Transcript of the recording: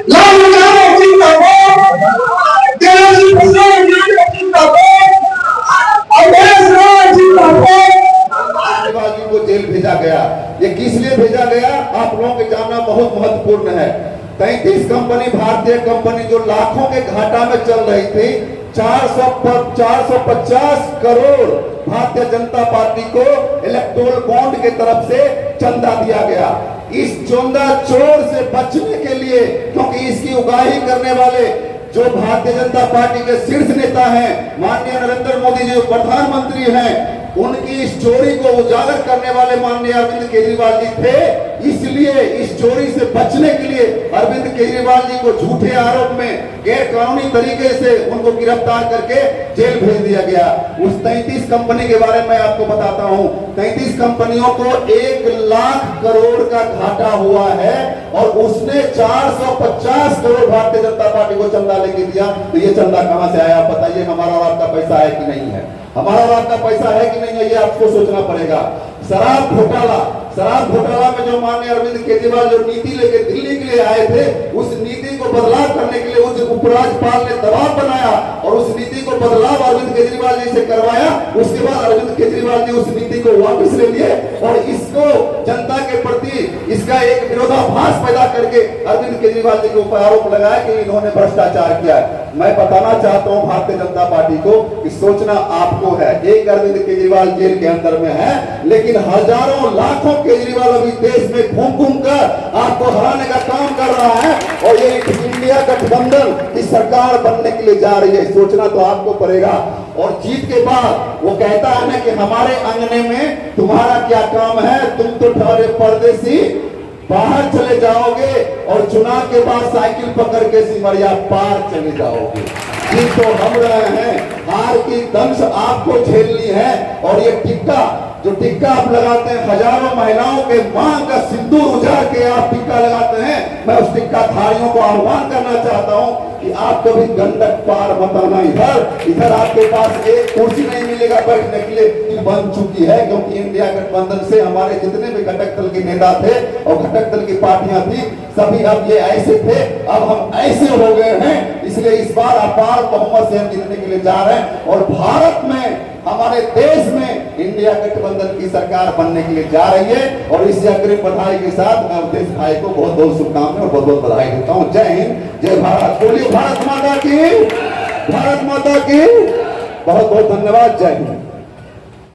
लाल निकालो जिंदाबाद, तेजस्वी प्रसाद जिंदाबाद, अवैध राज जिंदाबाद। आदिवासियों को जेल भेजा गया। ये किस लिए भेजा गया आप लोगों को जानना बहुत महत्वपूर्ण है। 33 कंपनी, भारतीय कंपनी जो लाखों के घाटा में चल रही थी, 450 करोड़ भारतीय जनता पार्टी को इलेक्टोरल बॉन्ड के तरफ से चंदा दिया गया। इस चंदा चोर से बचने के लिए, क्योंकि इसकी उगाही करने वाले जो भारतीय जनता पार्टी के शीर्ष नेता हैं, माननीय नरेंद्र मोदी जी जो प्रधानमंत्री हैं, उनकी इस चोरी को उजागर करने वाले माननीय अरविंद केजरीवाल जी थे। इसलिए इस चोरी से बचने के लिए अरविंद केजरीवाल जी को झूठे आरोप में गैर कानूनी तरीके से उनको गिरफ्तार करके जेल भेज दिया गया। उस 33 कंपनी के बारे में आपको बताता हूं। 33 कंपनियों को 1 लाख करोड़ का घाटा हुआ है और उसने 450 करोड़ भारतीय जनता पार्टी को चंदा लेके दिया। तो ये चंदा कहां से आया बताइए? हमारा और आपका पैसा है कि नहीं है? हमारा और आपका पैसा है कि नहीं है, ये आपको सोचना पड़ेगा। शराब घोटाला में जो माननीय अरविंद केजरीवाल जो नीति लेके दिल्ली के लिए आए थे, उस नीति को बदलाव करने के लिए उस उपराज्यपाल ने दबाव बनाया और उस नीति को बदलाव अरविंद केजरीवाल जी से करवाया। उसके बाद अरविंद केजरीवाल जी उस नीति को वापस ले लिए और इसको जनता के प्रति इसका एक विरोधाभास पैदा करके अरविंद केजरीवाल जी के ऊपर आरोप लगाया कि इन्होंने भ्रष्टाचार किया है। मैं बताना चाहता हूं भारतीय जनता पार्टी को कि सोचना आपको है। एक अरविंद केजरीवाल जेल के अंदर में है, लेकिन हजारों लाखों केजरीवाल अभी देश में घूम कर आपको हराने का काम कर रहा है और ये इंडिया गठबंधन की सरकार बनने के लिए जा रही है। सोचना तो आपको पड़ेगा। और जीत के बाद वो कहता है ना कि हमारे अंगने में तुम्हारा क्या काम है, तुम तो ठहरे परदेसी, बाहर चले जाओगे और चुनाव के बाद साइकिल पकड़ के सिमरिया पार चले जाओगे। जीत तो हम रहे हैं, हार की दंश आपको झेलनी है। और ये टिक्का आप लगाते हैं, हजारों महिलाओं के मांग का सिंदूर उजाड़ के आप टिक्का लगाते हैं। मैं उस टिक्का धारियों को आह्वान करना चाहता हूं कि आप कभी गंडक पार मत आना। इधर आपके पास एक कुर्सी नहीं मिलेगा बैठने के लिए, बन चुकी है। क्योंकि इंडिया गठबंधन से हमारे जितने भी घटक दल के नेता थे और घटक दल की पार्टियां थी, सभी अब ये ऐसे थे, अब हम ऐसे हो गए हैं। इसलिए इस बार अपार बहुमत से हम जीतने के लिए जा रहे हैं और भारत में, हमारे देश में इंडिया गठबंधन की सरकार बनने के लिए जा रही है। और इस अग्रिम बधाई के साथ मैं अवधेश भाई को बहुत बहुत शुभकामनाएं और बहुत बहुत बधाई देता हूं। जय हिंद, जय भारत। बोलिए भारत माता की, भारत माता की। बहुत बहुत धन्यवाद। जय हिंद।